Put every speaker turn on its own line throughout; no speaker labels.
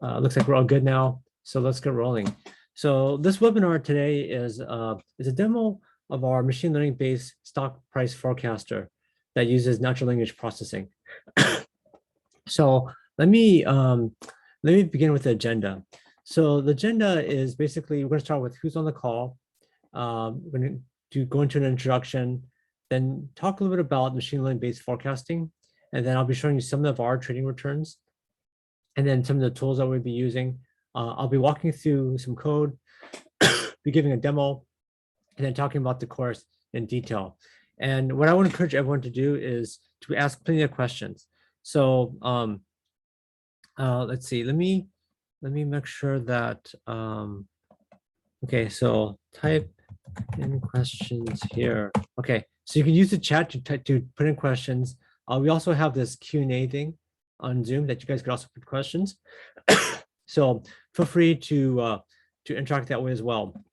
Looks like we're all good now. So let's get rolling. So this webinar today is a demo of our machine learning based stock price forecaster that uses natural language processing. So let me begin with the agenda. So the agenda is basically, we're going to start with who's on the call. We're going to go into an introduction, then talk a little bit about machine learning based forecasting. And then I'll be showing you some of our trading returns and then some of the tools that we'll be using. I'll be walking through some code, be giving a demo, and then talking about the course in detail. And what I want to encourage everyone to do is to ask plenty of questions. So let's see, let me make sure that, okay, so type in questions here. Okay, so you can use the chat to put in questions. We also have this Q&A thing on Zoom that you guys could also put questions. So feel free to interact that way as well.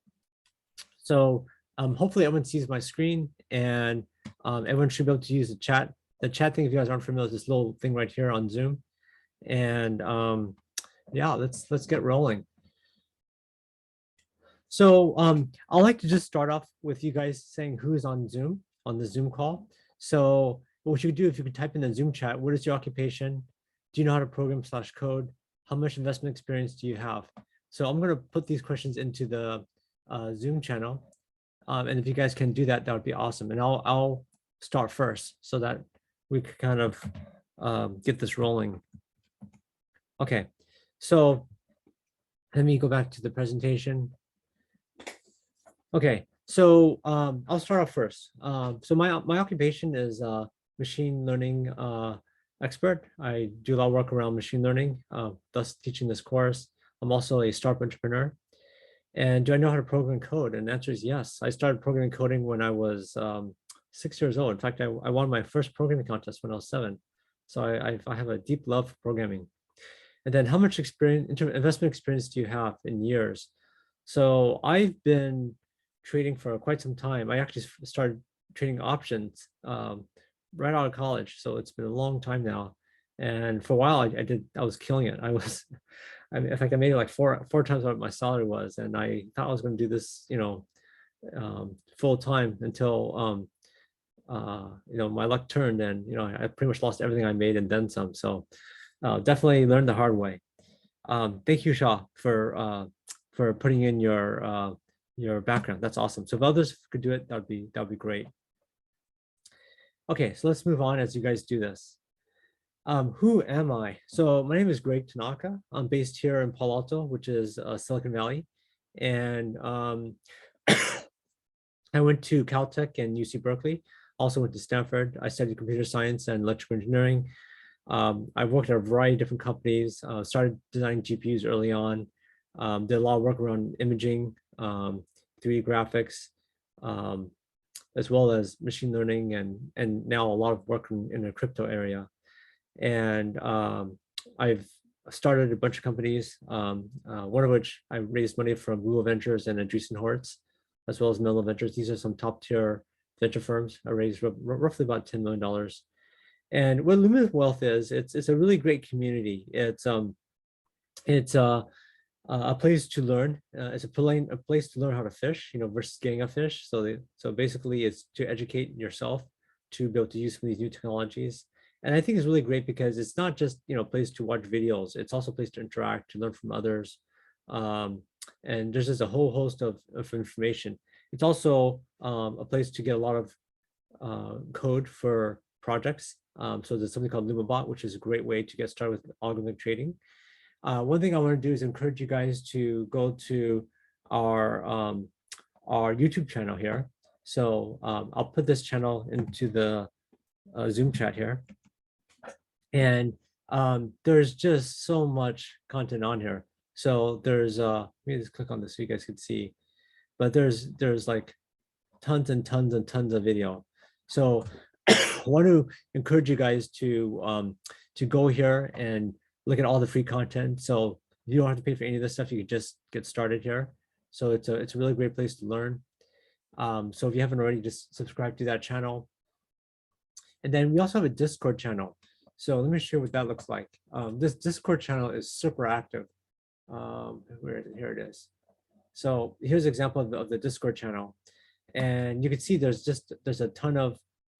So hopefully everyone sees my screen, and everyone should be able to use the chat. The chat thing, if you guys aren't familiar, is this little thing right here on Zoom. And yeah, let's get rolling. So I'd like to just start off with you guys saying who's on Zoom, on the Zoom call. So what you could do, if you could type in the Zoom chat, what is your occupation? Do you know how to program / code? How much investment experience do you have? So I'm going to put these questions into the Zoom channel. And if you guys can do that, that would be awesome. And I'll start first so that we can kind of get this rolling. Okay, so let me go back to the presentation. Okay, so I'll start off first. So my occupation is machine learning expert. I do a lot of work around machine learning, thus teaching this course. I'm also a startup entrepreneur. And do I know how to program code? And the answer is yes. I started programming coding when I was 6 years old. In fact, I won my first programming contest when I was 7. So I have a deep love for programming. And then how much experience, investment experience do you have in years? So I've been trading for quite some time. I actually started trading options right out of college. So it's been a long time now. And for a while I was killing it. In fact, I made it like four times what my salary was. And I thought I was going to do this, full time until, my luck turned, and, I pretty much lost everything I made and then some. So definitely learned the hard way. Thank you, Shah, for putting in your background. That's awesome. So if others could do it, that'd be great. Okay, so let's move on as you guys do this. Who am I? So my name is Greg Tanaka. I'm based here in Palo Alto, which is Silicon Valley. And I went to Caltech and UC Berkeley. Also went to Stanford. I studied computer science and electrical engineering. I worked at a variety of different companies, started designing GPUs early on, did a lot of work around imaging, 3D graphics, as well as machine learning, and now a lot of work in the crypto area. And I've started a bunch of companies, one of which I raised money from Google Ventures and Andreessen Horowitz, as well as Menlo Ventures. These are some top tier venture firms. I raised roughly about $10 million. And what Luminous Wealth is, it's a really great community. It's a place to learn. It's a place to learn how to fish, versus getting a fish. So basically, it's to educate yourself to be able to use some of these new technologies. And I think it's really great because it's not just a place to watch videos. It's also a place to interact, to learn from others. And there's just a whole host of information. It's also a place to get a lot of code for projects. So there's something called LumaBot, which is a great way to get started with algorithmic trading. One thing I want to do is encourage you guys to go to our YouTube channel here. So I'll put this channel into the Zoom chat here. And there's just so much content on here. So there's, let me just click on this so you guys can see. But there's like tons and tons and tons of video. So I want to encourage you guys to go here and look at all the free content. So you don't have to pay for any of this stuff. You can just get started here. So it's a really great place to learn. So if you haven't already, just subscribe to that channel. And then we also have a Discord channel. So let me show you what that looks like. This Discord channel is super active. Where is it? Here it is. So here's an example of the Discord channel, and you can see there's a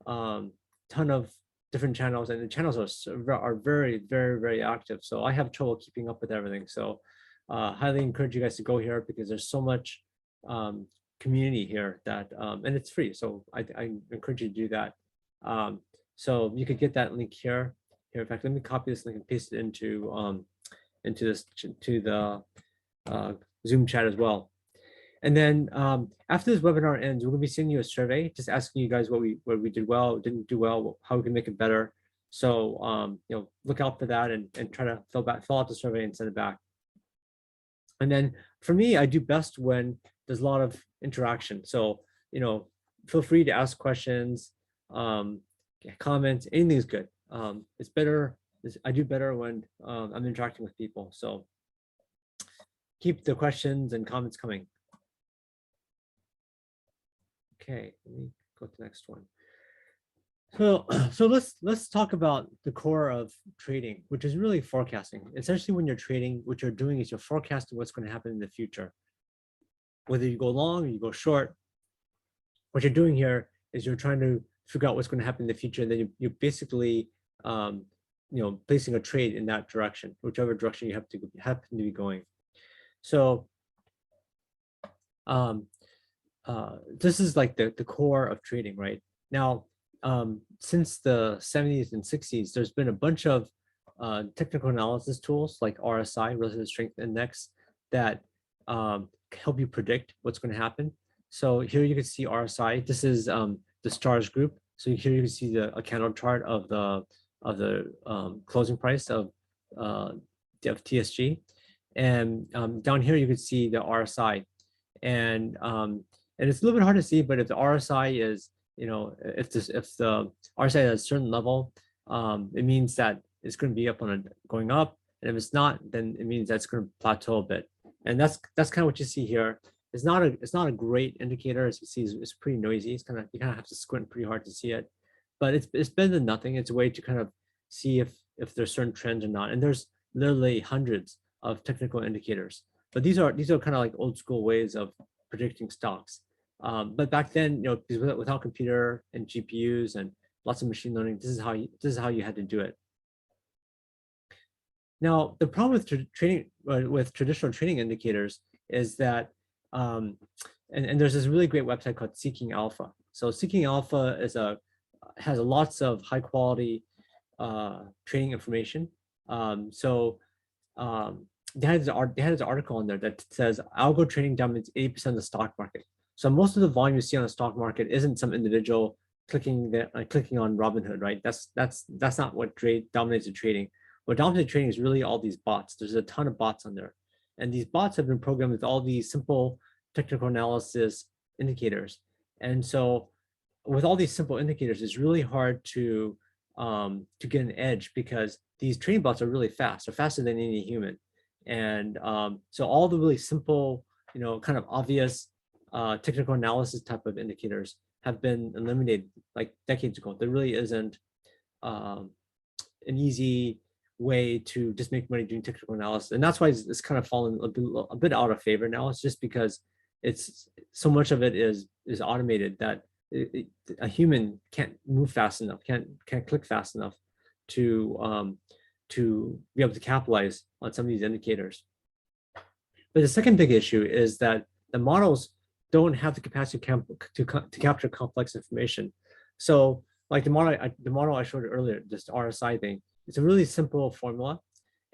um, ton of different channels, and the channels are very very active. So I have trouble keeping up with everything. So highly encourage you guys to go here because there's so much um, community here that and it's free. So I encourage you to do that. So you could get that link here. Here, in fact, let me copy this link and paste it into this to the Zoom chat as well. And then after this webinar ends, we're gonna be sending you a survey, just asking you guys what we did well, didn't do well, how we can make it better. So look out for that and try to fill out the survey and send it back. And then for me, I do best when there's a lot of interaction. So feel free to ask questions, comments, anything is good. It's better. I do better when I'm interacting with people. So keep the questions and comments coming. Okay, let me go to the next one. So let's talk about the core of trading, which is really forecasting. Essentially, when you're trading, what you're doing is you're forecasting what's going to happen in the future. Whether you go long or you go short, what you're doing here is you're trying to figure out what's going to happen in the future, and then you're basically placing a trade in that direction, whichever direction you happen to be going. So this is like the core of trading, right? Now, since the 70s and 60s, there's been a bunch of technical analysis tools like RSI, Relative Strength Index, that help you predict what's going to happen. So here you can see RSI. This is the stars group. So here you can see a candle chart of the closing price of TSG, and down here you can see the RSI, and it's a little bit hard to see, but if the RSI is, if the RSI at a certain level, it means that it's going to be going up, and if it's not, then it means that's going to plateau a bit. And that's kind of what you see here. It's not a great indicator. As you see, it's pretty noisy. You kind of have to squint pretty hard to see it, but it's better than nothing. It's a way to kind of see if there's certain trends or not. And there's literally hundreds of technical indicators, but these are kind of like old school ways of predicting stocks. But back then, without computer and GPUs and lots of machine learning, this is how you had to do it. Now, the problem with traditional trading indicators is that, and there's this really great website called Seeking Alpha. So Seeking Alpha has lots of high quality trading information. They had this article on there that says algo trading dominates 80% of the stock market. So most of the volume you see on the stock market isn't some individual clicking on Robinhood, right? That's not what dominates the trading. What dominates trading is really all these bots. There's a ton of bots on there, and these bots have been programmed with all these simple technical analysis indicators. And so, with all these simple indicators, it's really hard to get an edge because these trading bots are really fast. They're faster than any human. And so all the really simple, kind of obvious technical analysis type of indicators have been eliminated like decades ago. There really isn't an easy way to just make money doing technical analysis, and that's why it's kind of fallen a bit out of favor now. It's just because it's so much of it is automated that a human can't move fast enough, can't click fast enough to be able to capitalize on some of these indicators. But the second big issue is that the models don't have the capacity to capture complex information. So like the model I showed earlier, this RSI thing, it's a really simple formula.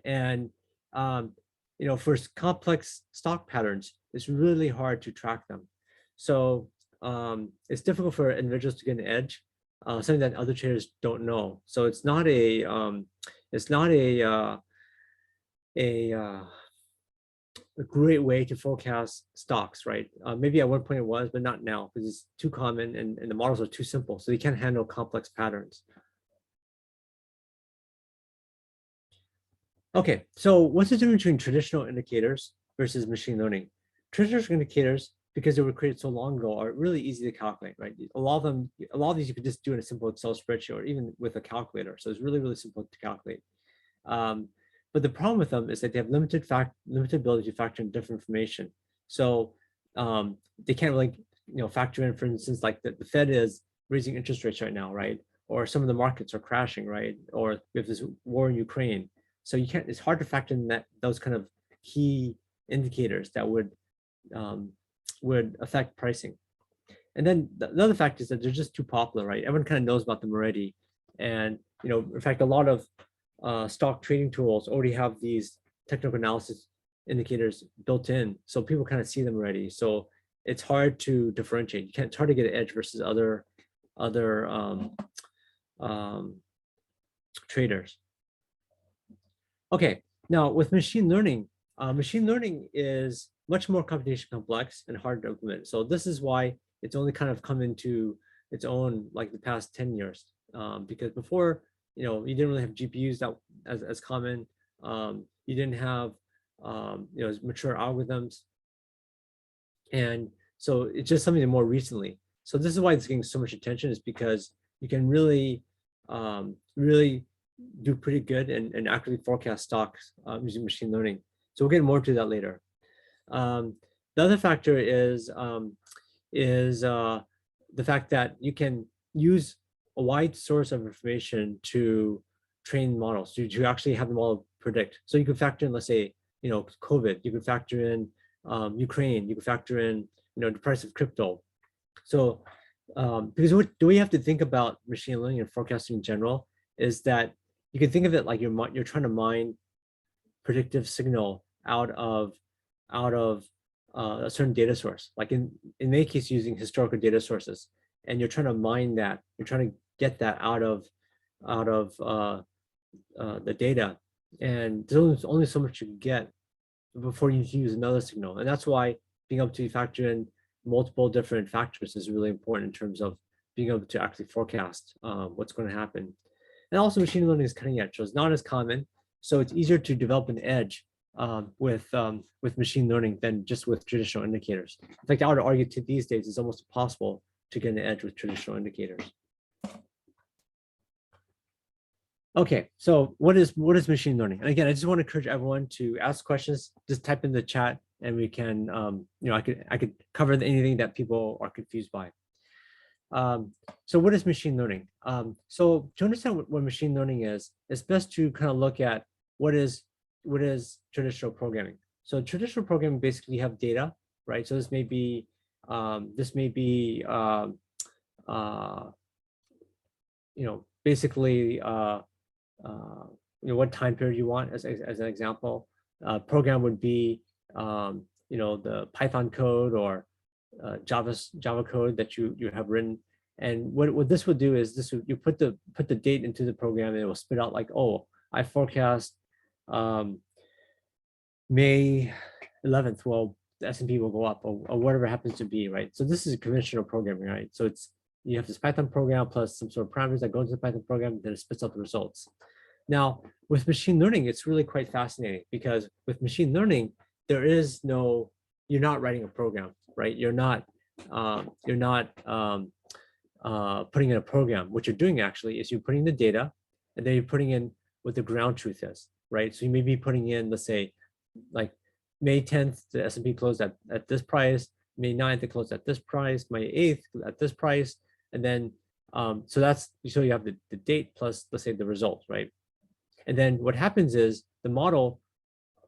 And for complex stock patterns, it's really hard to track them. So it's difficult for individuals to get an edge, something that other traders don't know. So it's not a great way to forecast stocks, right? Maybe at one point it was, but not now because it's too common and the models are too simple, so they can't handle complex patterns. Okay, so what's the difference between traditional indicators versus machine learning? Traditional indicators, because they were created so long ago, are really easy to calculate, right? A lot of these you could just do in a simple Excel spreadsheet or even with a calculator. So it's really, really simple to calculate. But the problem with them is that they have limited ability to factor in different information. So they can't really, factor in, for instance, like the Fed is raising interest rates right now, right? Or some of the markets are crashing, right? Or we have this war in Ukraine. So you can't. It's hard to factor in those kind of key indicators that would affect pricing. And then the other fact is that they're just too popular, right? Everyone kind of knows about them already. And, in fact, a lot of stock trading tools already have these technical analysis indicators built in. So people kind of see them already. So it's hard to differentiate. It's hard to get an edge versus other traders. Okay, now with machine learning is much more computation complex and hard to implement. So this is why it's only kind of come into its own like the past 10 years. Because before, you didn't really have GPUs that as common. You didn't have as mature algorithms. And so it's just something more recently. So this is why it's getting so much attention, is because you can really do pretty good and accurately forecast stocks using machine learning. So we'll get more to that later. The other factor is the fact that you can use a wide source of information to train models, to actually have the model predict. So you can factor in, let's say, COVID, you can factor in Ukraine, you can factor in, the price of crypto. So because what do we have to think about machine learning and forecasting in general is that you can think of it like you're trying to mine predictive signal out of a certain data source. Like in many cases, using historical data sources, and you're trying to mine that. You're trying to get that out of the data, and there's only so much you can get before you use another signal. And that's why being able to factor in multiple different factors is really important in terms of being able to actually forecast what's going to happen. And also machine learning is cutting edge, so it's not as common. So it's easier to develop an edge with machine learning than just with traditional indicators. In fact, I would argue to these days it's almost impossible to get an edge with traditional indicators. Okay, so what is machine learning? And again, I just want to encourage everyone to ask questions. Just type in the chat, and we can, I could cover anything that people are confused by. So what is machine learning? So to understand what machine learning is, it's best to kind of look at what is traditional programming. So traditional programming basically have data, right? So this may be basically what time period you want as an example. Program would be the Python code or Java code that you have written. And what this would do is you put the date into the program, and it will spit out like, oh, I forecast May 11th. Well, the S&P will go up, or whatever happens to be, right? So this is conventional programming, right? So you have this Python program plus some sort of parameters that go into the Python program, then it spits out the results. Now, with machine learning, it's really quite fascinating, because with machine learning, you're not writing a program, right? You're not putting in a program. What you're doing actually is you're putting the data, and then you're putting in what the ground truth is, right? So you may be putting in, let's say, like May 10th, the S&P closed at this price, May 9th, it closed at this price, May 8th at this price, and then so you have the date plus, let's say, the result, right? And then what happens is the model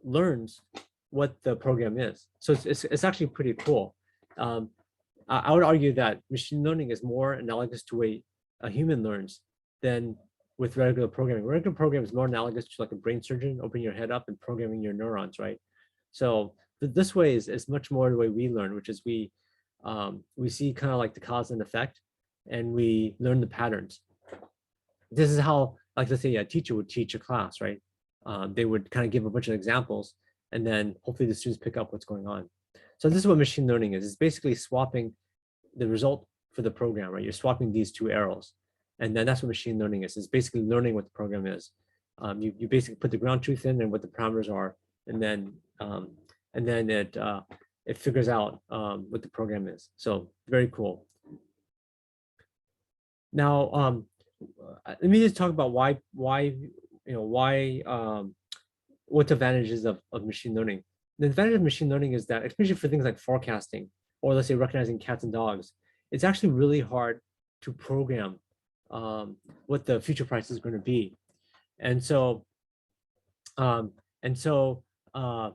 learns what the program is. So it's actually pretty cool. I would argue that machine learning is more analogous to way a human learns than with regular programming. Regular programming is more analogous to like a brain surgeon opening your head up and programming your neurons, right? So this way is much more the way we learn, which is we see kind of like the cause and effect, and we learn the patterns. This is how, like, let's say a teacher would teach a class, right? They would kind of give a bunch of examples, and then hopefully the students pick up what's going on. So this is what machine learning is. It's basically swapping the result for the program, right? You're swapping these two arrows. And then that's what machine learning is. It's basically learning what the program is. You basically put the ground truth in and what the parameters are, and then it figures out what the program is. So very cool. Now, let me just talk about why what the advantages of machine learning. The advantage of machine learning is that, especially for things like forecasting, or let's say recognizing cats and dogs, it's actually really hard to program what the future price is going to be. And so, um, and so uh,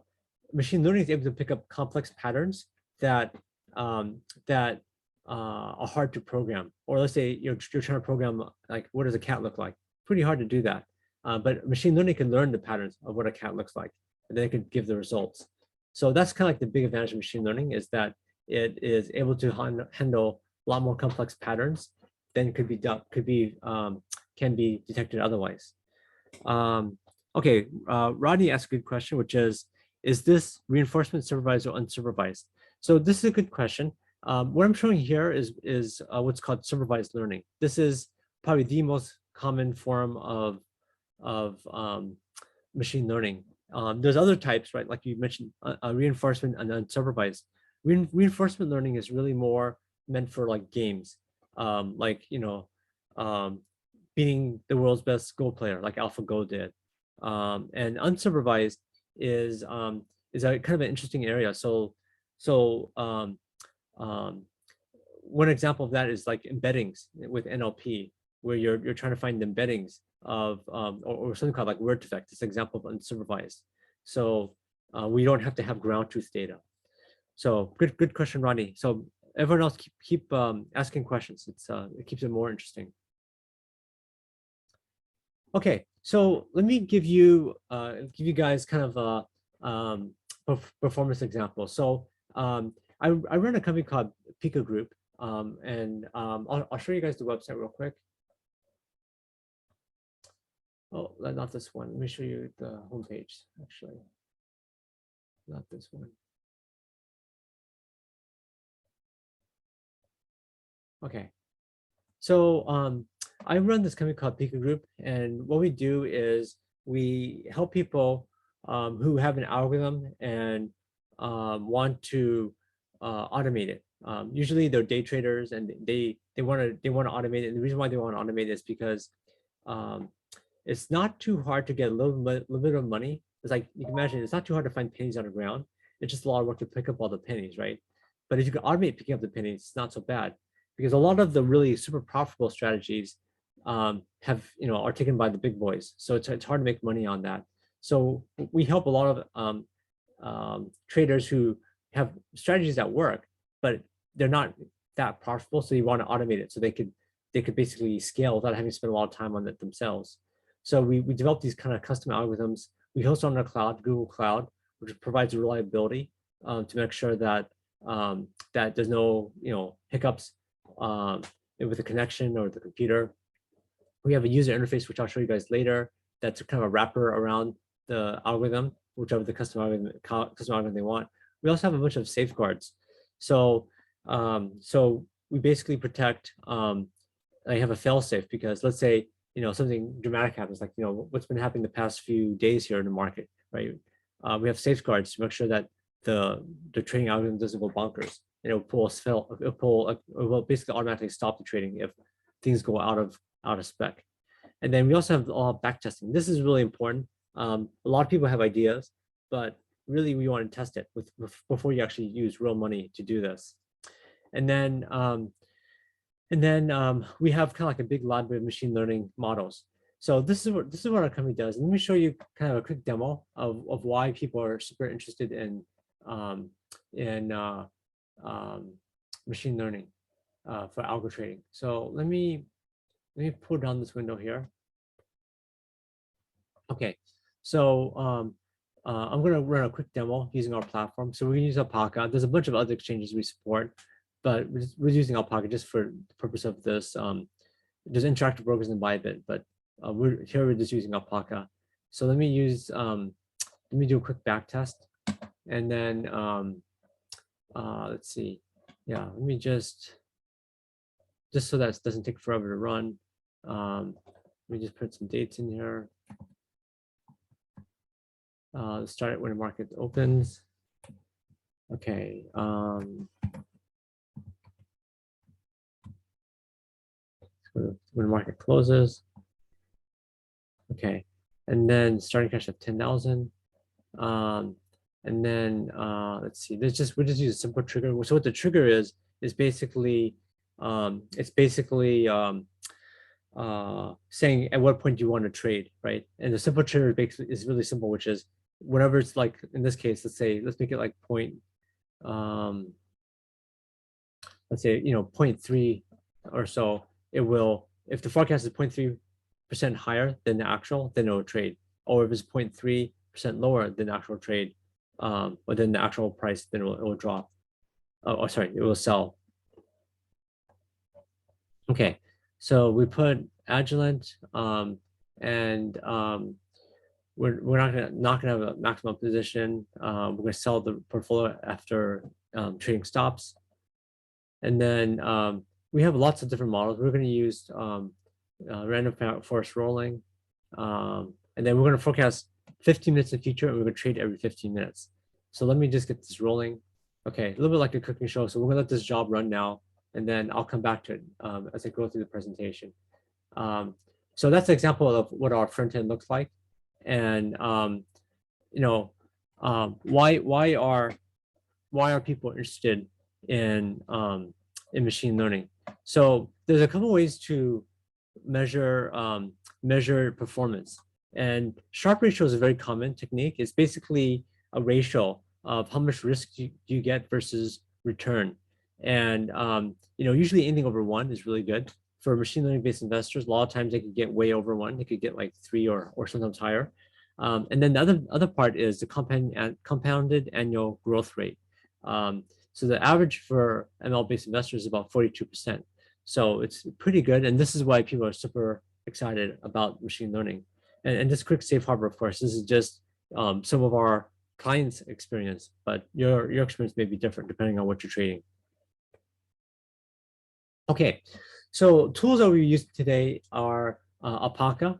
machine learning is able to pick up complex patterns that um, that are hard to program. Or let's say you're trying to program, like, what does a cat look like? Pretty hard to do that. But machine learning can learn the patterns of what a cat looks like, and then it can give the results. So that's kind of like the big advantage of machine learning, is that it is able to handle a lot more complex patterns than could be done, can be detected otherwise. Okay, Rodney asked a good question, which is this reinforcement supervised or unsupervised? So this is a good question. What I'm showing here is what's called supervised learning. This is probably the most common form of machine learning. There's other types, right? Like you mentioned, reinforcement and unsupervised. Reinforcement learning is really more meant for like games, like, beating the world's best Go player, like AlphaGo did. And unsupervised is a kind of an interesting area. So um, one example of that is like embeddings with NLP, where you're trying to find embeddings of or something called like word defect. It's an example of unsupervised. So we don't have to have ground truth data. So good question, Ronnie. So everyone else keep asking questions. It keeps it more interesting. Okay, so let me give you guys kind of a performance example. So I run a company called Pika Group, and I'll show you guys the website real quick. Oh, not this one. Let me show you the homepage, actually. Not this one. Okay. So I run this company called Pika Group, and what we do is we help people who have an algorithm and want to automate it. Usually they're day traders, and they want to automate it. And the reason why they want to automate it is because um, it's not too hard to get a little bit of money. It's like, you can imagine, it's not too hard to find pennies on the ground. It's just a lot of work to pick up all the pennies, right? But if you can automate picking up the pennies, it's not so bad, because a lot of the really super profitable strategies are taken by the big boys. So it's hard to make money on that. So we help a lot of traders who have strategies that work, but they're not that profitable. So you want to automate it so they could basically scale without having to spend a lot of time on it themselves. So we develop these kind of custom algorithms. We host on our cloud, Google Cloud, which provides reliability to make sure that that there's no hiccups with the connection or the computer. We have a user interface, which I'll show you guys later, that's kind of a wrapper around the algorithm, whichever the custom algorithm they want. We also have a bunch of safeguards. So so we basically protect. I have a fail-safe, because let's say something dramatic happens, like what's been happening the past few days here in the market, right? We have safeguards to make sure that the trading algorithm doesn't go bonkers. It'll will basically automatically stop the trading if things go out of spec. And then we also have all back testing. This is really important. A lot of people have ideas, but really we want to test it before you actually use real money to do this. And then we have kind of like a big library of machine learning models. So this is what our company does. And let me show you kind of a quick demo of why people are super interested in machine learning for algo trading. So let me pull down this window here. Okay, so I'm going to run a quick demo using our platform. So we can use Alpaca. There's a bunch of other exchanges we support, but we're using Alpaca just for the purpose of this. There's interactive brokers in Bybit, but we're just using Alpaca. So let me do a quick back test, and then let's see. Yeah, let me just so that it doesn't take forever to run. Let me just put some dates in here. Start it when the market opens. Okay. When the market closes. Okay. And then starting cash at 10,000. And then let's see, we'll just use a simple trigger. So what the trigger is basically saying at what point do you want to trade, right? And the simple trigger basically is really simple, which is whenever it's like, in this case, let's make it like let's say, 0.3 or so, it will, if the forecast is 0.3% higher than the actual, then it will trade. Or if it's 0.3% lower than the actual trade, or than the actual price, then it will drop. Oh, sorry, it will sell. Okay, so we put Agilent, and we're not gonna have a maximum position. We're gonna sell the portfolio after trading stops, and then we have lots of different models. We're gonna use random forest rolling, and then we're gonna forecast 15 minutes in the future, and we're gonna trade every 15 minutes. So let me just get this rolling. Okay, a little bit like a cooking show. So we're gonna let this job run now, and then I'll come back to it as I go through the presentation. So that's an example of what our front end looks like. And why are people interested in machine learning? So there's a couple ways to measure performance. And Sharpe ratio is a very common technique. It's basically a ratio of how much risk you get versus return. And usually anything over 1 is really good. For machine learning based investors, a lot of times they could get way over 1. They could get like 3 or sometimes higher. And then the other part is the compounded annual growth rate. So the average for ML based investors is about 42%. So it's pretty good. And this is why people are super excited about machine learning. And just quick safe harbor, of course, this is just some of our clients' experience, but your experience may be different depending on what you're trading. Okay, so tools that we use today are Alpaca,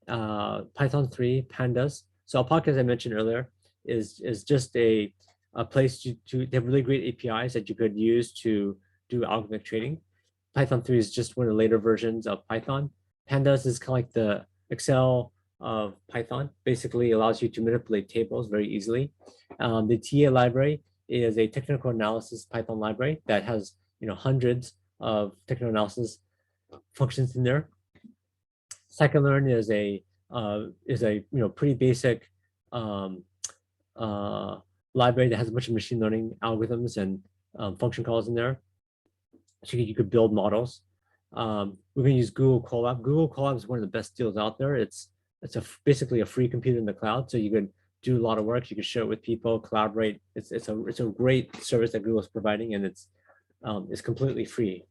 Python 3, Pandas. So Alpaca, as I mentioned earlier, is just a place to have really great APIs that you could use to do algorithmic trading. Python 3 is just one of the later versions of Python. Pandas is kind of like the Excel of Python. Basically allows you to manipulate tables very easily. The TA library is a technical analysis Python library that has hundreds of technical analysis functions in there. Scikit-learn is a pretty basic library that has a bunch of machine learning algorithms and function calls in there. So you could build models. We're going to use Google Colab. Google Colab is one of the best deals out there. It's basically a free computer in the cloud, so you can do a lot of work. You can share it with people, collaborate. It's a great service that Google is providing, and it's completely free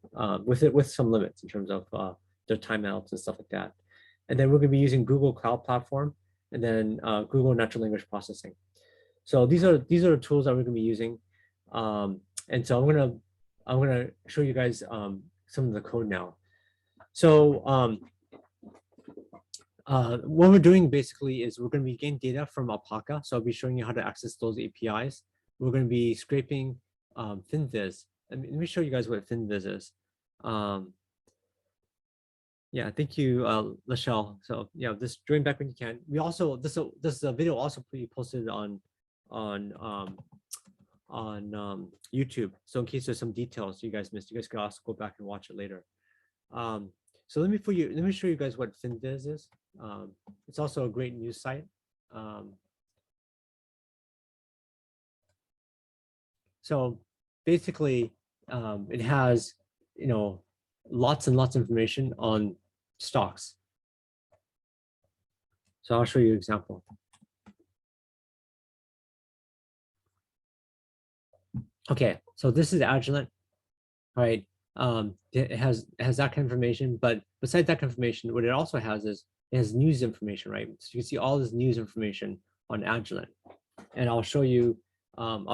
with some limits in terms of their timeouts and stuff like that. And then we're going to be using Google Cloud Platform, and then Google Natural Language Processing. So these are the tools that we're going to be using. And so I'm gonna show you guys some of the code now. So what we're doing basically is we're going to be getting data from Alpaca. So I'll be showing you how to access those APIs. We're going to be scraping FinViz. Let me show you guys what FinViz is. Yeah, thank you, Lachelle. So yeah, just join back when you can. We also this video will also be posted on YouTube. So in case there's some details you guys missed, you guys can also go back and watch it later. So let me show you guys what FinViz is. It's also a great news site. So basically, it has lots and lots of information on stocks. So I'll show you an example. Okay, so this is Agilent, right? It has that kind of information, but besides that kind of information, what it also has is it has news information, right? So you can see all this news information on Agilent, and I'll show you how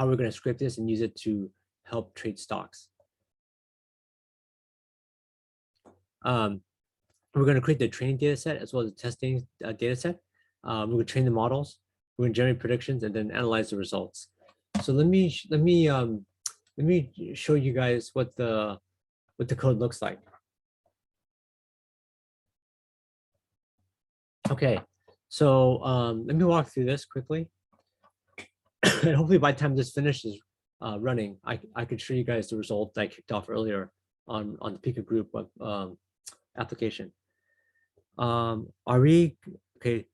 we're going to script this and use it to help trade stocks. We're going to create the training data set as well as the testing data set. We're going to train the models. We're going to generate predictions and then analyze the results. So let me show you guys what the code looks like. Okay, So let me walk through this quickly. And hopefully by the time this finishes running, I could show you guys the result that I kicked off earlier on the Pika group web, application. Are we, okay,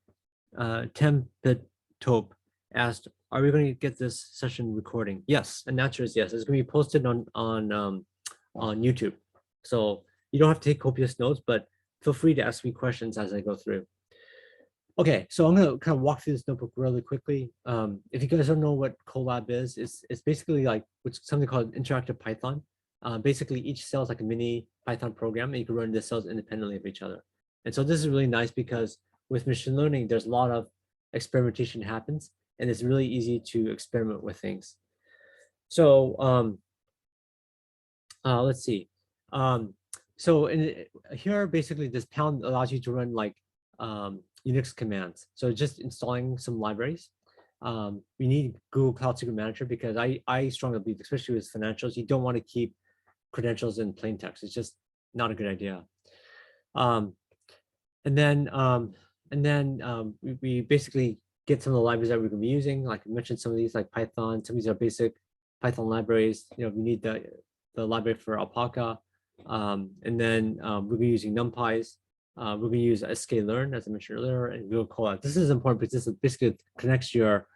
Tem-bit Tope asked, are we going to get this session recording? Yes, and the answer is yes. It's going to be posted on YouTube. So you don't have to take copious notes, but feel free to ask me questions as I go through. Okay, so I'm going to kind of walk through this notebook really quickly. If you guys don't know what Colab is, it's basically like something called interactive Python. Basically, each cell is like a mini Python program, and you can run the cells independently of each other. And so this is really nice because with machine learning, there's a lot of experimentation happens, and it's really easy to experiment with things. So let's see. So here, basically, this pound allows you to run like Unix commands. So just installing some libraries. We need Google Cloud Secret Manager because I strongly believe, especially with financials, you don't want to keep credentials in plain text. It's just not a good idea. And then we basically get some of the libraries that we're going to be using. Like I mentioned, some of these like Python. Some of these are basic Python libraries. You know, we need the library for Alpaca. And then we'll be using NumPys. We're going to use sklearn, as I mentioned earlier, and Google Colab. This is important because this basically connects your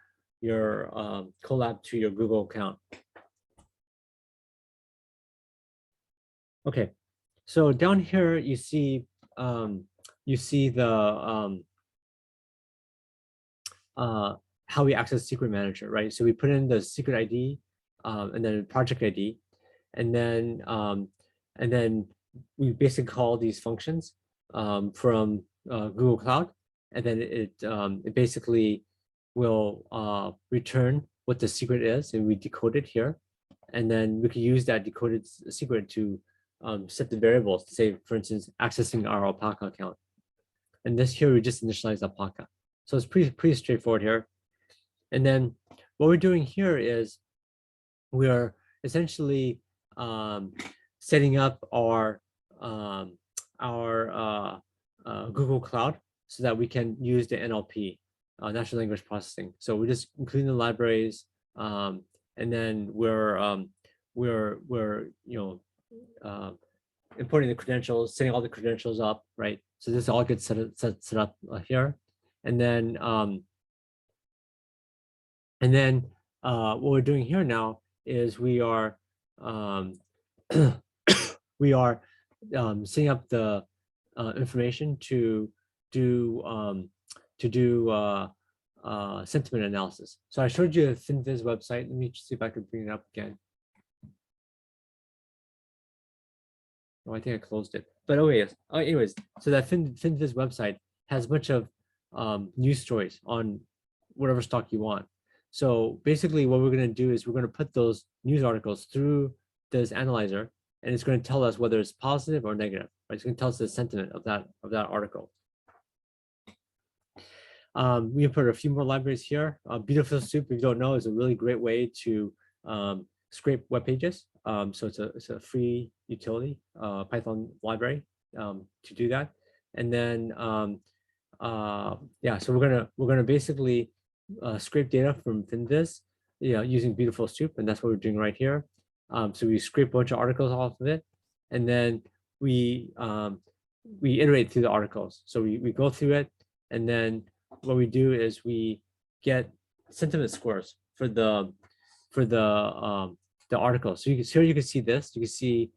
Colab to your Google account. Okay, so down here you see the how we access Secret Manager, right? So we put in the secret ID and then project ID, and then we basically call these functions from Google Cloud, and then it basically will return what the secret is, and we decode it here, and then we can use that decoded secret to set the variables to say, for instance, accessing our Alpaca account. And this here, we just initialize Alpaca. So it's pretty straightforward here. And then what we're doing here is we are essentially setting up our Google Cloud so that we can use the NLP, natural language processing. So we're just including the libraries, and then we're importing the credentials, setting all the credentials up, right? So this all gets set up here, and then what we're doing here now is we are setting up the information to do sentiment analysis. So I showed you a FinViz website. Let me see if I can bring it up again. Oh, I think I closed it. But anyways, so that FinViz website has a bunch of news stories on whatever stock you want. So basically what we're going to do is we're going to put those news articles through this analyzer, and it's going to tell us whether it's positive or negative. Right? It's going to tell us the sentiment of that article. We put a few more libraries here. Beautiful Soup, if you don't know, is a really great way to scrape web pages. So it's a free utility Python library to do that. And then yeah, so we're gonna basically scrape data from FinViz, using Beautiful Soup, and that's what we're doing right here. So we scrape a bunch of articles off of it, and then we iterate through the articles. So we go through it, and then what we do is we get sentiment scores for the articles. So here you can see this. You can see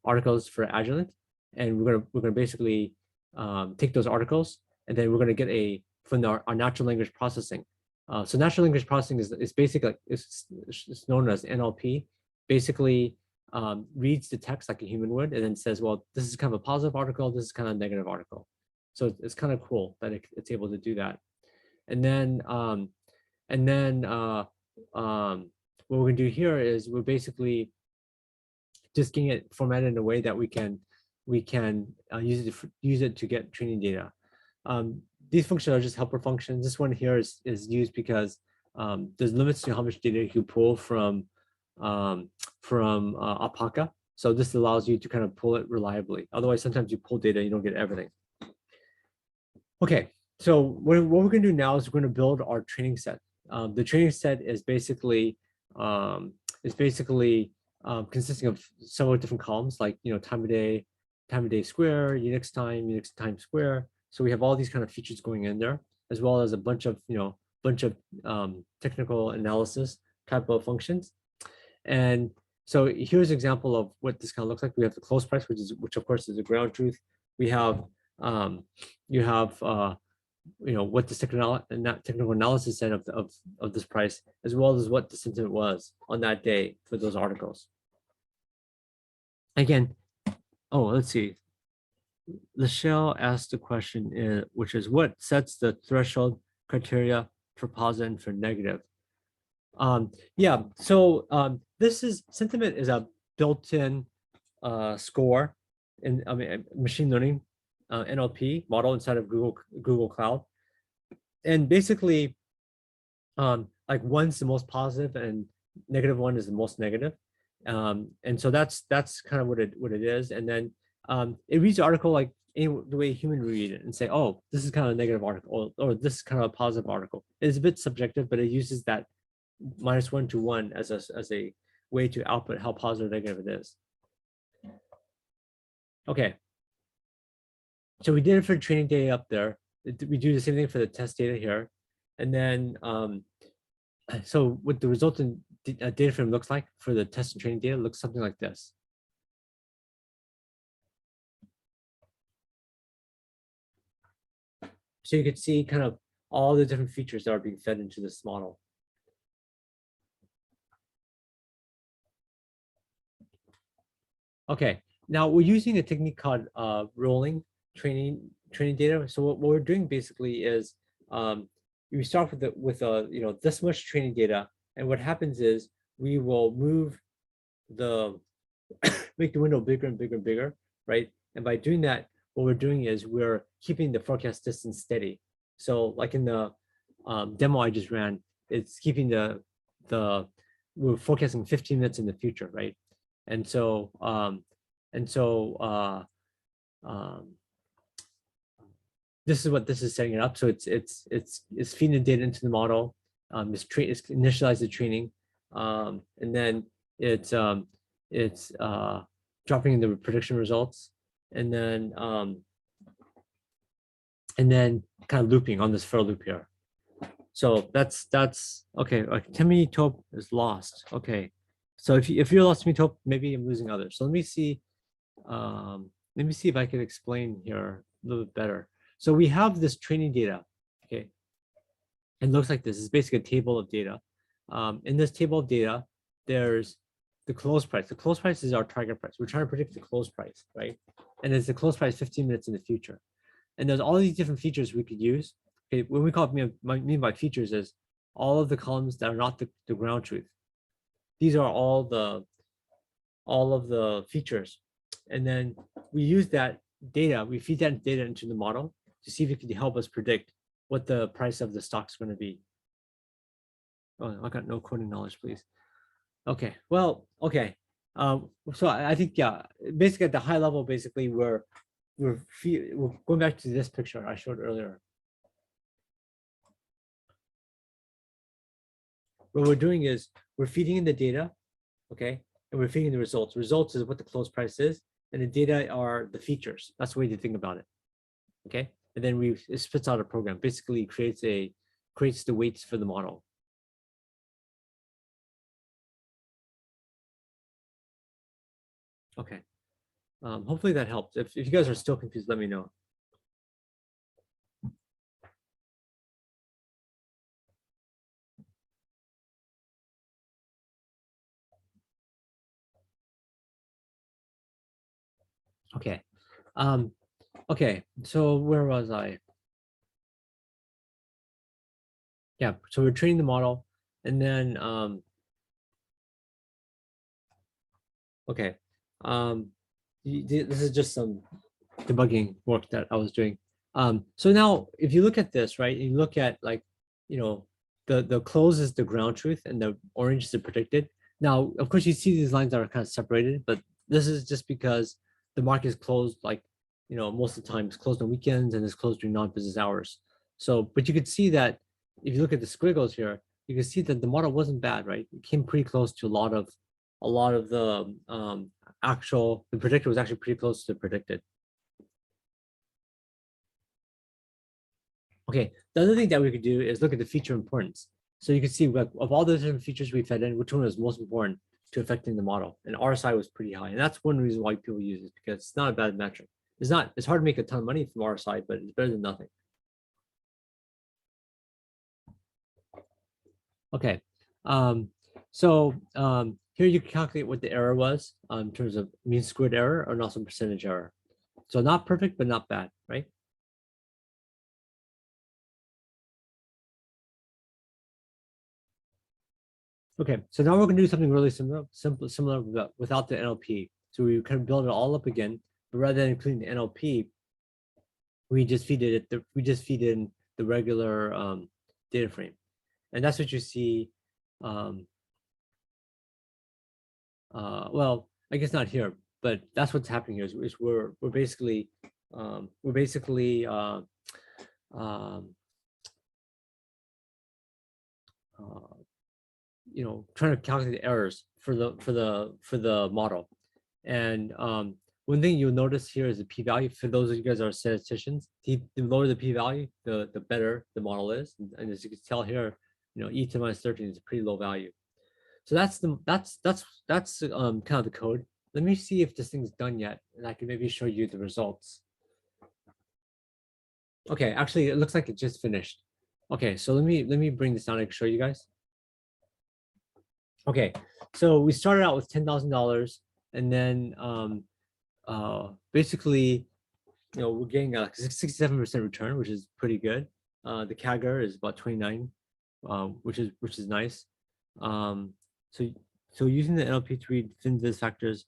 articles for Agilent, and we're gonna basically take those articles, and then we're gonna get from our natural language processing. So natural language processing is basically it's known as NLP. Basically reads the text like a human would, and then says, well, this is kind of a positive article, this is kind of a negative article. So it's kind of cool that it's able to do that. And then what we're gonna do here is we're basically just getting it formatted in a way that we can use it to get training data. These functions are just helper functions. This one here is used because there's limits to how much data you can pull from Alpaca. So this allows you to kind of pull it reliably. Otherwise, sometimes you pull data, you don't get everything. Okay, So what we're going to do now is we're going to build our training set. The training set is basically um, consisting of several different columns, like time of day square, Unix time square. So we have all these kind of features going in there, as well as a bunch of technical analysis type of functions. And so here's an example of what this kind of looks like. We have the close price, which of course is the ground truth. We have you have what the technical analysis said of this price, as well as what the sentiment was on that day for those articles. Again, let's see. Lachelle asked the question, which is what sets the threshold criteria for positive and for negative? Yeah, so this is sentiment is a built-in score in machine learning NLP model inside of Google Cloud. And basically, like one's the most positive and negative one is the most negative. And so that's kind of what it is. And then it reads the article like the way a human would read it and say, oh, this is kind of a negative article, or this is kind of a positive article. It's a bit subjective, but it uses that -1 to 1 as a way to output how positive or negative it is. Okay. So we did it for the training data up there. We do the same thing for the test data here. And then, so what the resultant data frame looks like for the test and training data looks something like this. So you can see kind of all the different features that are being fed into this model. Okay, now we're using a technique called rolling training data. So what we're doing basically is we start with this much training data, and what happens is we will move make the window bigger and bigger and bigger, right? And by doing that, what we're doing is we're keeping the forecast distance steady. So like in the demo I just ran, it's keeping we're forecasting 15 minutes in the future, right? And so this is what this is setting it up. So it's feeding the data into the model. It's initialize the training, and then it's dropping in the prediction results, and then kind of looping on this for loop here. So that's okay. Like Timmy Tope is lost. Okay, so if you're lost to me Tope, maybe I'm losing others. So let me see if I can explain here a little bit better. So we have this training data. Okay, it looks like this. It's basically a table of data. In this table of data, there's the close price. The close price is our target price. We're trying to predict the close price, right? And it's the close price 15 minutes in the future. And there's all these different features we could use. Okay, what we call mean by features is all of the columns that are not the ground truth. These are all of the features. And then we use that data, we feed that data into the model to see if it can help us predict what the price of the stock is going to be. Oh, I got no coding knowledge, please. Okay, well, okay. So I think, yeah, basically at the high level, basically we're going back to this picture I showed earlier. What we're doing is we're feeding in the data, okay, and we're feeding the results. Results is what the close price is, and the data are the features. That's the way to think about it, okay. And then it spits out a program. Basically, creates the weights for the model. Okay. Hopefully that helps. If you guys are still confused, let me know. Okay. Okay, so where was I? Yeah, so we're training the model, and then okay. This is just some debugging work that I was doing. So now if you look at this, right, you look at like, the close is the ground truth and the orange is the predicted. Now, of course, you see these lines that are kind of separated, but this is just because the market is closed, like, most of the time it's closed on weekends and it's closed during non-business hours. So, but you could see that if you look at the squiggles here, you can see that the model wasn't bad, right? It came pretty close to a lot of the the predictor was actually pretty close to the predicted. Okay, the other thing that we could do is look at the feature importance. So you can see, like, of all the different features we fed in, which one was most important to affecting the model, and RSI was pretty high, and that's one reason why people use it, because it's not a bad metric. It's hard to make a ton of money from RSI, but it's better than nothing. Okay, here you can calculate what the error was in terms of mean squared error and also percentage error. So not perfect, but not bad, right? Okay, so now we're going to do something really similar without the NLP. So we kind of build it all up again, but rather than including the NLP, we just feed in the regular data frame, and that's what you see. Um, well, I guess not here, but that's what's happening here. Is we're basically um, um, uh, trying to calculate the errors for the model. And one thing you'll notice here is the p-value. For those of you guys who are statisticians, the lower the p-value, the better the model is. And as you can tell here, e to minus 13 is a pretty low value. So that's kind of the code. Let me see if this thing's done yet, and I can maybe show you the results. Okay, actually, it looks like it just finished. Okay, so let me bring this down and show you guys. Okay, so we started out with $10,000, and then basically, we're getting a 67% return, which is pretty good. The CAGR is about 29, which is nice. So using the NLP to read FinViz factors,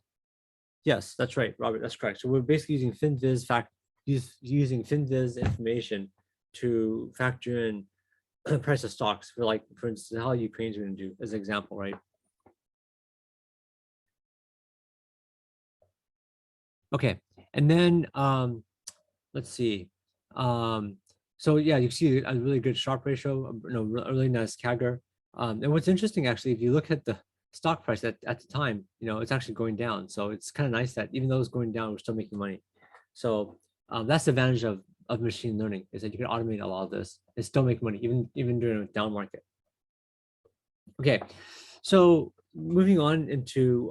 yes, that's right, Robert, that's correct. So we're basically using using FinViz information to factor in the price of stocks for instance, how Ukraine's going to do as an example, right? Okay, and then let's see. So yeah, you see a really good Sharpe ratio, a really nice CAGR. And what's interesting, actually, if you look at the stock price at the time, it's actually going down. So it's kind of nice that even though it's going down, we're still making money. So that's the advantage of machine learning, is that you can automate a lot of this and still make money, even during a down market. Okay, so moving on into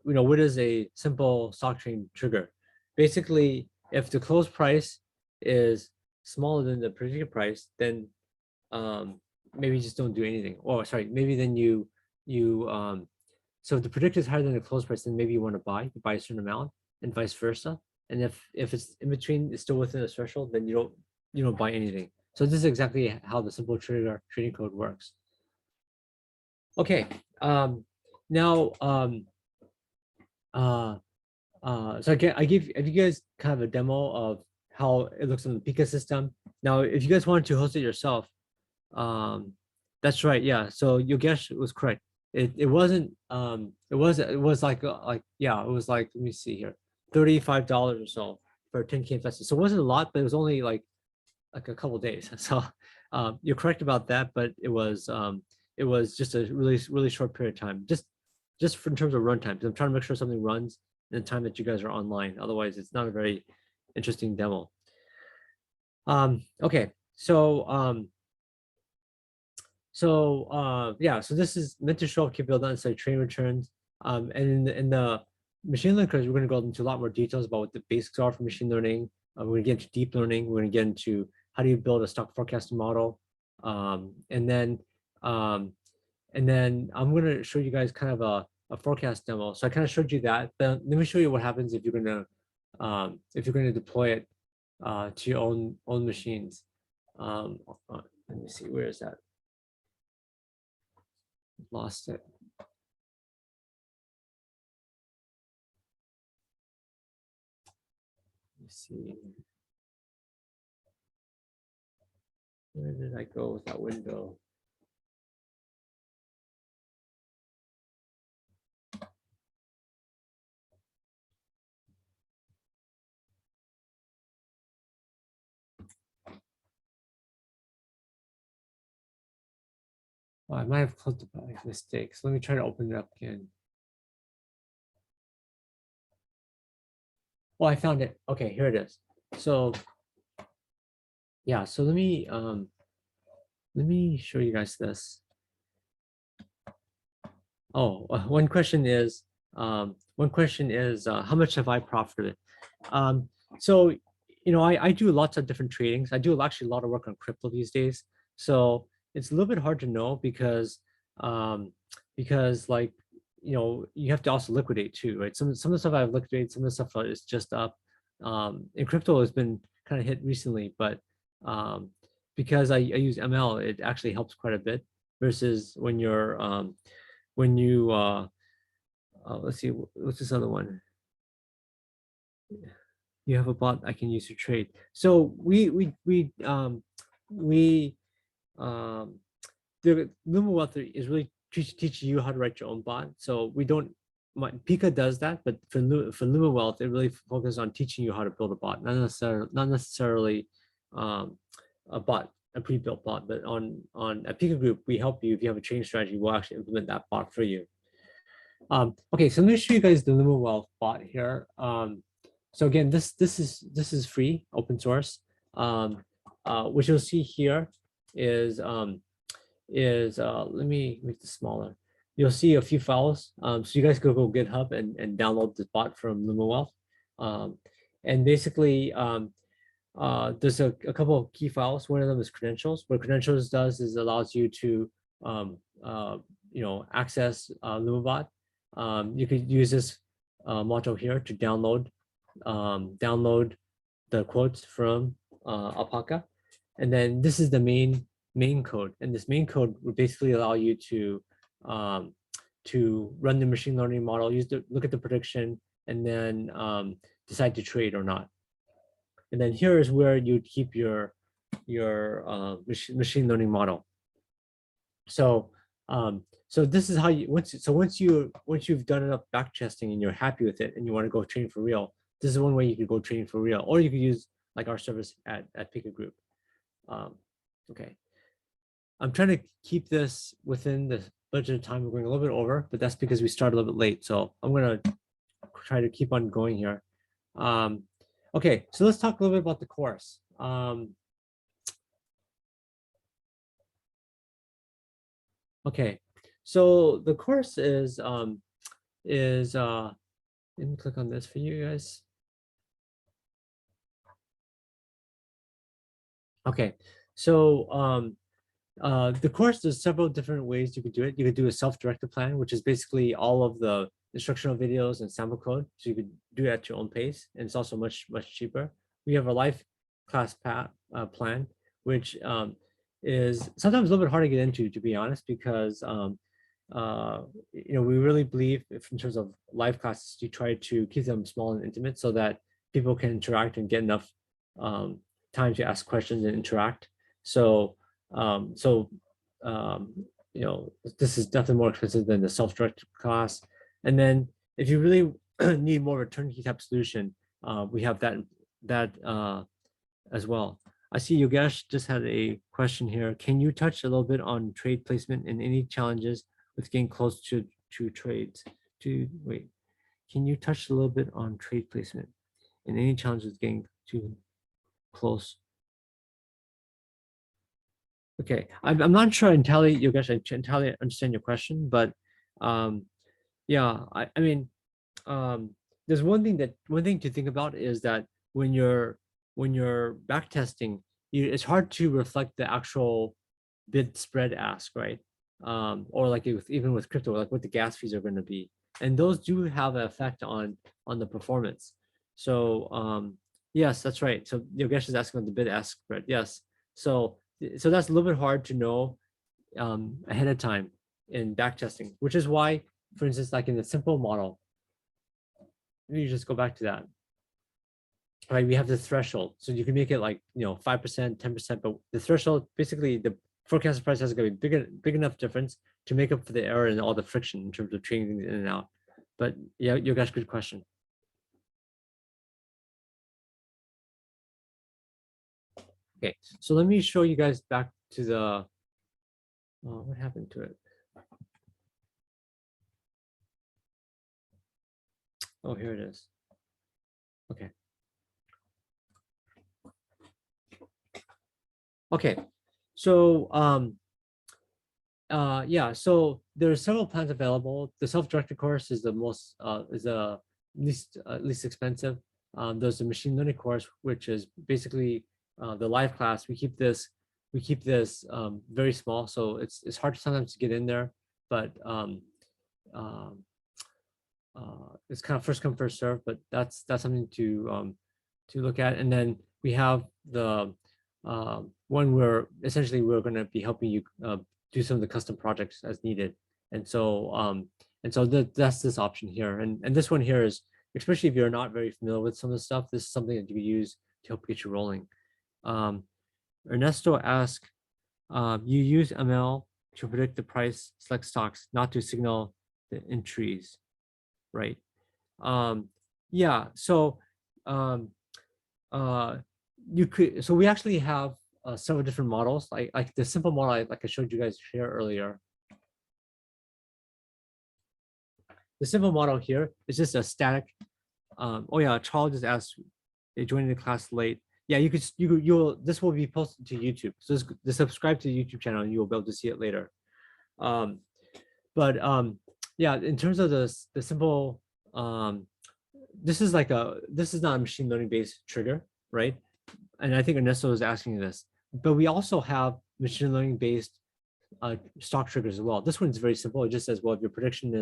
what is a simple stock train trigger. Basically, if the close price is smaller than the predicted price, then maybe you just don't do anything. Or sorry, maybe then so if the predicted is higher than the close price, then maybe you want to buy a certain amount, and vice versa. And if it's in between, it's still within the threshold, then you don't buy anything. So this is exactly how the simple trigger trading code works. Okay, now so I give you guys kind of a demo of how it looks on the Pika system. Now, if you guys wanted to host it yourself, that's right. Yeah, so your guess was correct. It wasn't it was like yeah, it was like, let me see here, $35 or so for a 10K investment. So it wasn't a lot, but it was only like a couple days. So you're correct about that, but it was just a really short period of time, just for in terms of runtime. I'm trying to make sure something runs in the time that you guys are online. Otherwise, it's not a very interesting demo. Okay, so yeah, so this is meant to show up capability inside train returns. And in the machine learning course, we're going to go into a lot more details about what the basics are for machine learning. We're going to get into deep learning. We're going to get into how do you build a stock forecasting model, and then I'm going to show you guys kind of a forecast demo. So I kind of showed you that. But let me show you what happens if you're going to deploy it to your own machines. Let me see, where is that? Lost it. Let me see. Where did I go with that window? I might have closed it by mistake. So let me try to open it up again. Oh, I found it. Okay, here it is. So yeah, so let me show you guys this. Oh, one question is how much have I profited? Um, so, I do lots of different tradings. I do actually a lot of work on crypto these days. So it's a little bit hard to know um, because like, you have to also liquidate too, right? Some of the stuff I've liquidated, some of the stuff is just up. And crypto has been kind of hit recently, but um, because I use ML, it actually helps quite a bit versus when you let's see, what's this other one? You have a bot I can use to trade. So we um the Luma Wealth is really teaching you how to write your own bot. So we don't Pika does that, but for Luma Wealth, it really focuses on teaching you how to build a bot, not necessarily um, a bot, a pre-built bot, but on a Pika group, we help you if you have a trading strategy, we'll actually implement that bot for you. Okay, so let me show you guys the Luma Wealth bot here. So again, this is free, open source. What you'll see here is let me make this smaller. You'll see a few files. So you guys could go GitHub and download this bot from Luma Wealth. And basically, there's a couple of key files. One of them is credentials. What credentials does is allows you to um, uh, access LumaBot. You could use this module here to download the quotes from Alpaca, and then this is the main code. And this main code would basically allow you um, to run the machine learning model, look at the prediction, and then decide to trade or not. And then here is where you'd keep your machine learning model. So so this is how you once you've done enough back testing and you're happy with it and you want to go trading for real, this is one way you could go trading for real, or you could use like our service at Pika Group. Okay, I'm trying to keep this within the budget of time. We're going a little bit over, but that's because we started a little bit late. So I'm gonna try to keep on going here. Okay, so let's talk a little bit about the course. Okay, so the course is let me click on this for you guys. Okay, so the course, there's several different ways you could do it. You could do a self-directed plan, which is basically all of the instructional videos and sample code, so you could do it at your own pace, and it's also much cheaper. We have a live class plan, which is sometimes a little bit hard to get into, to be honest, because we really believe, if in terms of live classes, you try to keep them small and intimate so that people can interact and get enough um, time to ask questions and interact. So um, so, um, this is definitely more expensive than the self-directed class. And then if you really need more of a turnkey type solution, we have that as well. I see Yogesh just had a question here. Can you touch a little bit on trade placement and any challenges with getting close to trades? Wait, can you touch a little bit on trade placement and any challenges with getting too close? Okay, I'm not sure entirely, Yogesh, I entirely understand your question, but um, yeah, I mean, um, there's one thing to think about is that when you're back testing, it's hard to reflect the actual bid spread ask, right? Or like even with crypto, like what the gas fees are going to be, and those do have an effect on the performance. So yes, that's right. So Yogesh is asking about the bid ask spread. Yes, so that's a little bit hard to know ahead of time in back testing, which is why, for instance, like in the simple model, you just go back to that. Right, we have the threshold, so you can make it like 5%, 10%, but the threshold, basically the forecasted price has to be big enough difference to make up for the error and all the friction in terms of trading things in and out. But yeah, you guys, good question. Okay, so let me show you guys back to What happened to it? Oh, here it is. Okay. Okay. So yeah, so there are several plans available. The self-directed course is the most is the least expensive. There's the machine learning course, which is basically the live class. We keep this very small, so it's hard sometimes to get in there, but um, it's kind of first come first serve. But that's something to look at. And then we have the one where essentially we're going to be helping you do some of the custom projects as needed. And so that's this option here. And this one here is, especially if you're not very familiar with some of the stuff, this is something that you can use to help get you rolling. Ernesto asked, you use ML to predict the price, select stocks, not to signal the entries, right? Yeah, so um, uh, so we actually have several different models, like the simple model like I showed you guys here earlier. The simple model here is just a static. Oh yeah, Charles just asked, they joined the class late. Yeah, you'll this will be posted to YouTube. So just subscribe to the YouTube channel and you'll be able to see it later. But yeah, in terms of the simple, this is not a machine learning based trigger, right? And I think Ernesto is asking this, but we also have machine learning based stock triggers as well. This one's very simple. It just says, well, if your prediction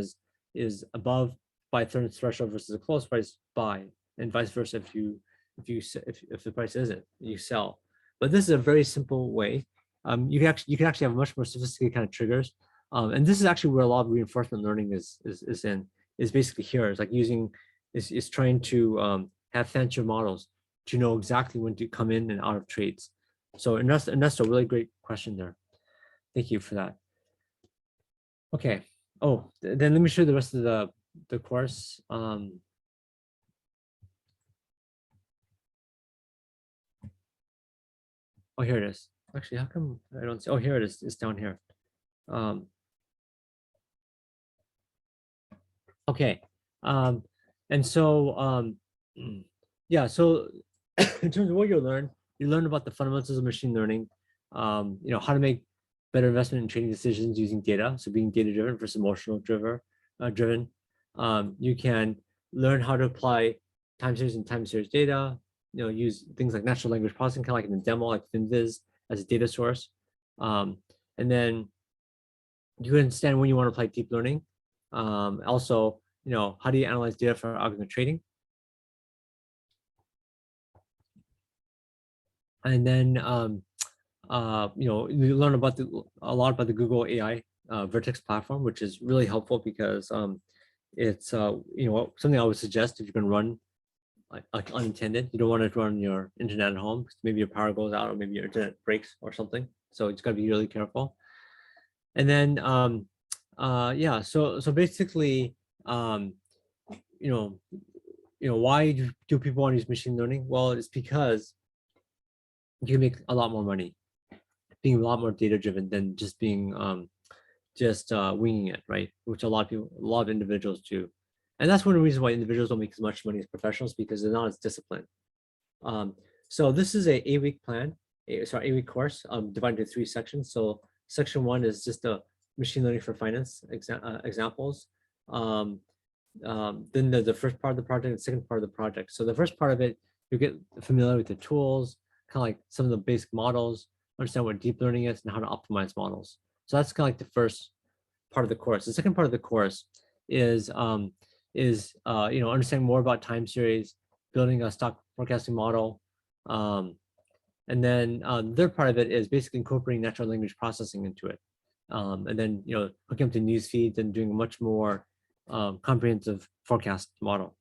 is above by a certain threshold versus a close price, buy, and vice versa. If the price isn't, you sell. But this is a very simple way. You can actually have much more sophisticated kind of triggers. And this is actually where a lot of reinforcement learning is basically here. It's like is trying to have fancier models to know exactly when to come in and out of trades. So Ernesto, really great question there. Thank you for that. Okay. Oh, then let me show you the rest of the course. Oh, here it is. Actually, how come I don't see? Oh, here it is. It's down here. Okay. And so yeah, so in terms of what you learn about the fundamentals of machine learning, how to make better investment and trading decisions using data. So being data driven versus emotional driven. You can learn how to apply time series and time series data, use things like natural language processing, kind of like in the demo, like FinViz as a data source. And then you understand when you want to apply deep learning. Also, how do you analyze data for algorithmic trading? And then you learn about a lot about the Google AI Vertex platform, which is really helpful because it's something I would suggest if you're going to run like unintended. You don't want to run your internet at home because maybe your power goes out or maybe your internet breaks or something. So it's got to be really careful. And then yeah, so basically why do people want to use machine learning? Well, it's because you can make a lot more money being a lot more data driven than just being winging it, right? Which a lot of individuals do. And that's one of the reasons why individuals don't make as much money as professionals, because they're not as disciplined. So this is a 8-week plan, 8-week course divided into 3 sections. So section 1 is just the machine learning for finance examples. Then the first part of the project and the second part of the project. So the first part of it, you get familiar with the tools, kind of like some of the basic models, understand what deep learning is and how to optimize models. So that's kind of like the first part of the course. The second part of the course is understanding more about time series, building a stock forecasting model. And then the third part of it is basically incorporating natural language processing into it. And then hooking up to news feeds and doing a much more comprehensive forecast model.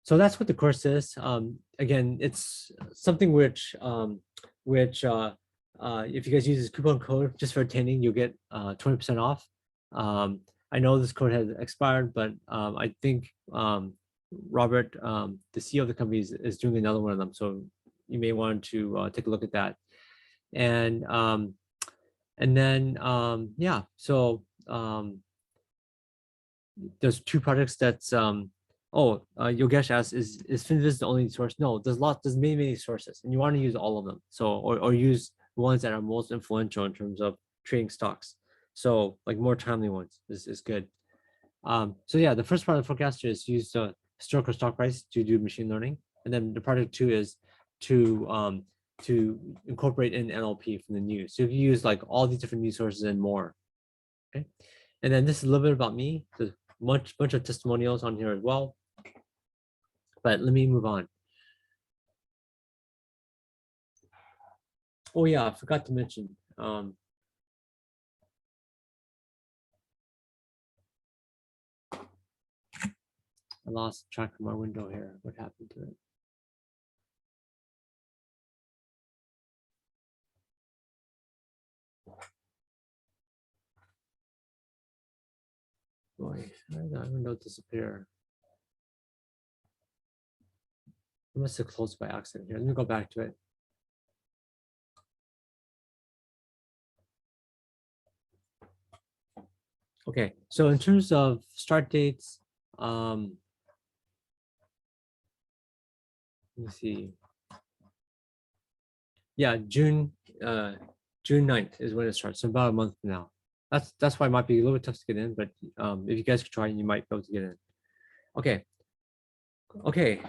So that's what the course is. Again, it's something which if you guys use this coupon code just for attending, you'll get 20% off. I know this code has expired, but I think Robert, the CEO of the company, is doing another one of them. So you may want to take a look at that. And And then, yeah, so there's two projects that's, Yogesh asks, is FinViz the only source? No, there's many sources, and you want to use all of them. So, or use the ones that are most influential in terms of trading stocks. So like more timely ones is good. So yeah, the first part of the forecaster is use the historical stock price to do machine learning. And then the project two is to incorporate in NLP from the news. So if you use like all these different news sources and more. Okay. And then this is a little bit about me. There's bunch of testimonials on here as well. But let me move on. Oh yeah, I forgot to mention. I lost track of my window here. What happened to it? Boy, how did that window disappear? I must have closed by accident here. Let me go back to it. Okay, so in terms of start dates, let me see. Yeah, June 9th is when it starts. So about a month from now. That's why it might be a little bit tough to get in, but if you guys could try, you might be able to get in. Okay. Okay.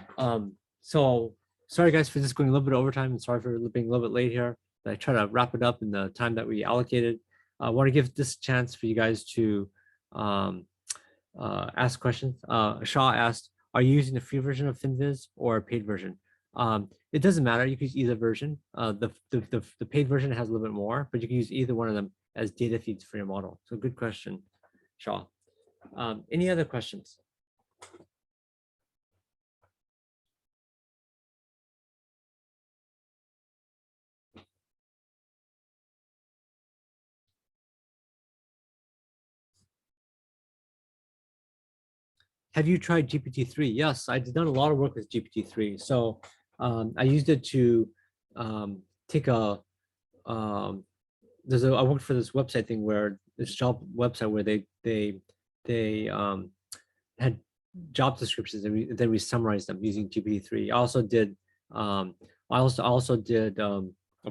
So sorry guys for just going a little bit overtime, and sorry for being a little bit late here. But I try to wrap it up in the time that we allocated. I want to give this chance for you guys to ask questions. Shaw asked, "Are you using the free version of FinViz or a paid version?" It doesn't matter. You can use either version. The paid version has a little bit more, but you can use either one of them as data feeds for your model. So good question, Shaw. Any other questions? Have you tried GPT-3? Yes, I've done a lot of work with GPT-3. So I used it to take a, I worked for this website thing where this job website where they had job descriptions and then we summarized them using GPT-3. I also did a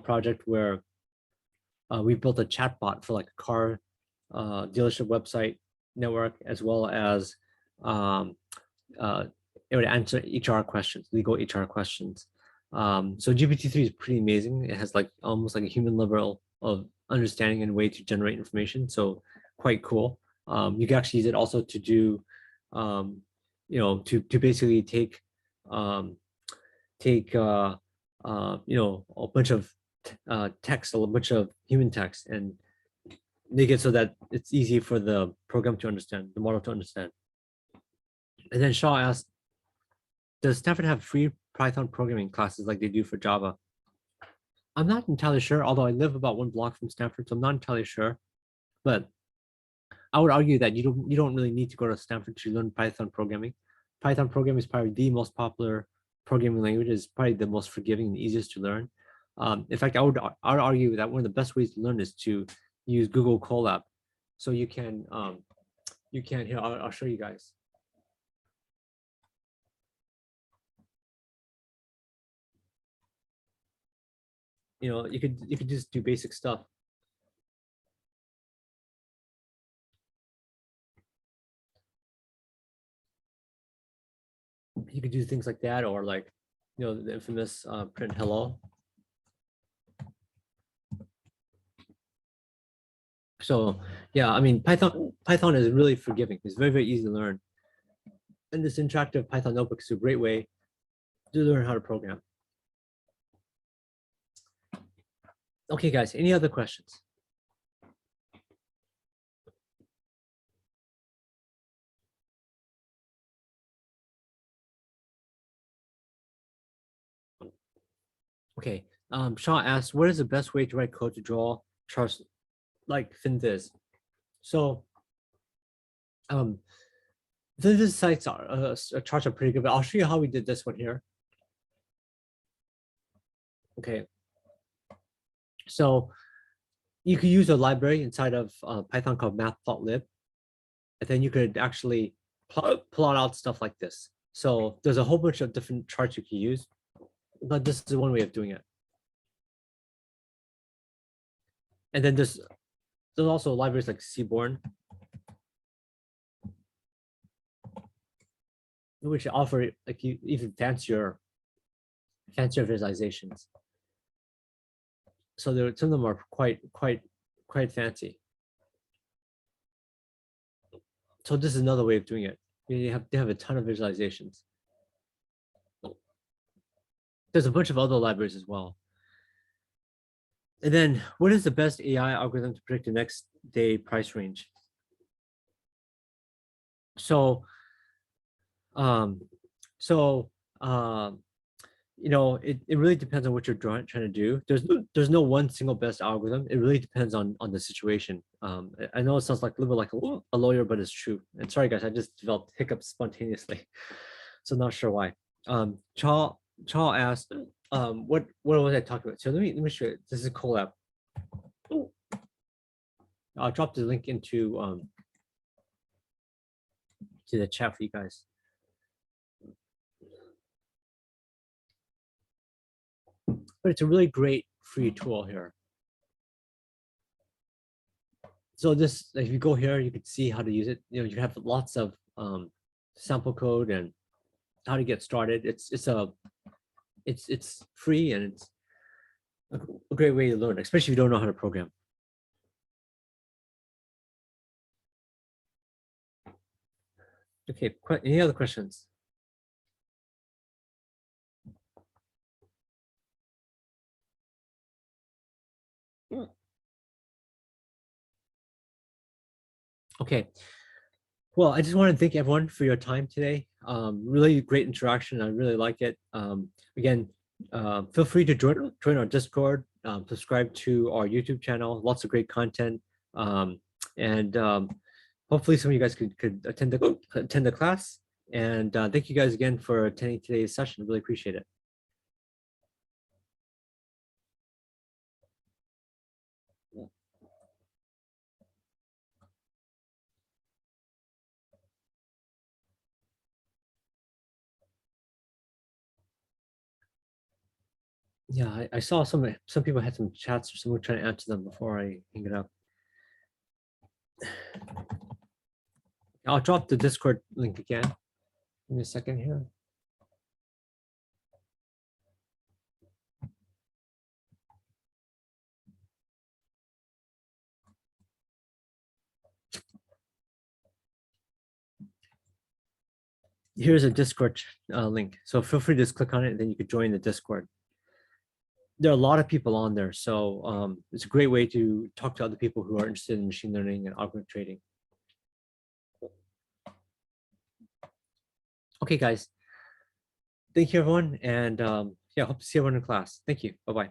project where we built a chatbot for like a car dealership website network, as well as it would answer HR questions, legal HR questions. So GPT-3 is pretty amazing. It has like almost like a human level of understanding and way to generate information. So quite cool. You can actually use it also to do, to basically take a bunch of text, a bunch of human text, and make it so that it's easy for the program to understand, the model to understand. And then Shaw asked, does Stanford have free Python programming classes like they do for Java? I'm not entirely sure, although I live about 1 block from Stanford, so I'm not entirely sure. But I would argue that you don't really need to go to Stanford to learn Python programming. Python programming is probably the most popular programming language. It's probably the most forgiving and easiest to learn. In fact, I would argue that one of the best ways to learn is to use Google Colab. So you can here, I'll show you guys. You could just do basic stuff. You could do things like that, or like, the infamous print hello. So yeah, I mean, Python is really forgiving. It's very easy to learn, and this interactive Python notebook is a great way to learn how to program. Okay, guys, any other questions? Okay, Shaw asks, what is the best way to write code to draw charts like FinViz? So, FinViz sites charts are pretty good, but I'll show you how we did this one here. Okay, so you could use a library inside of Python called matplotlib, and then you could actually plot out stuff like this. So there's a whole bunch of different charts you can use, but this is one way of doing it. And then there's also libraries like Seaborn, which offer like even fancier visualizations. So there, some of them are quite fancy. So this is another way of doing it. They have a ton of visualizations. There's a bunch of other libraries as well. And then what is the best AI algorithm to predict the next day price range? So, um, so, um, it really depends on what you're trying to do. There's no one single best algorithm. It really depends on the situation. I know it sounds like a little bit like a lawyer, but it's true. And sorry guys, I just developed hiccups spontaneously, so not sure why. Chaw asked, what was I talking about? So let me show you. This is a collab. I'll drop the link into to the chat for you guys. But it's a really great free tool here. So this, if you go here, you can see how to use it. You have lots of sample code and how to get started. It's free, and it's a great way to learn, especially if you don't know how to program. Okay, any other questions? Okay. Well, I just want to thank everyone for your time today. Really great interaction. I really like it. Again, feel free to join our Discord, subscribe to our YouTube channel. Lots of great content, and hopefully some of you guys could attend the class. And thank you guys again for attending today's session. Really appreciate it. Yeah, I saw some people had some chats or someone trying to answer them before I hang it up. I'll drop the Discord link again. Give me a second here. Here's a Discord link. So feel free to just click on it and then you could join the Discord. There are a lot of people on there. So it's a great way to talk to other people who are interested in machine learning and algorithm trading. Okay, guys. Thank you, everyone. And yeah, hope to see everyone in class. Thank you. Bye-bye.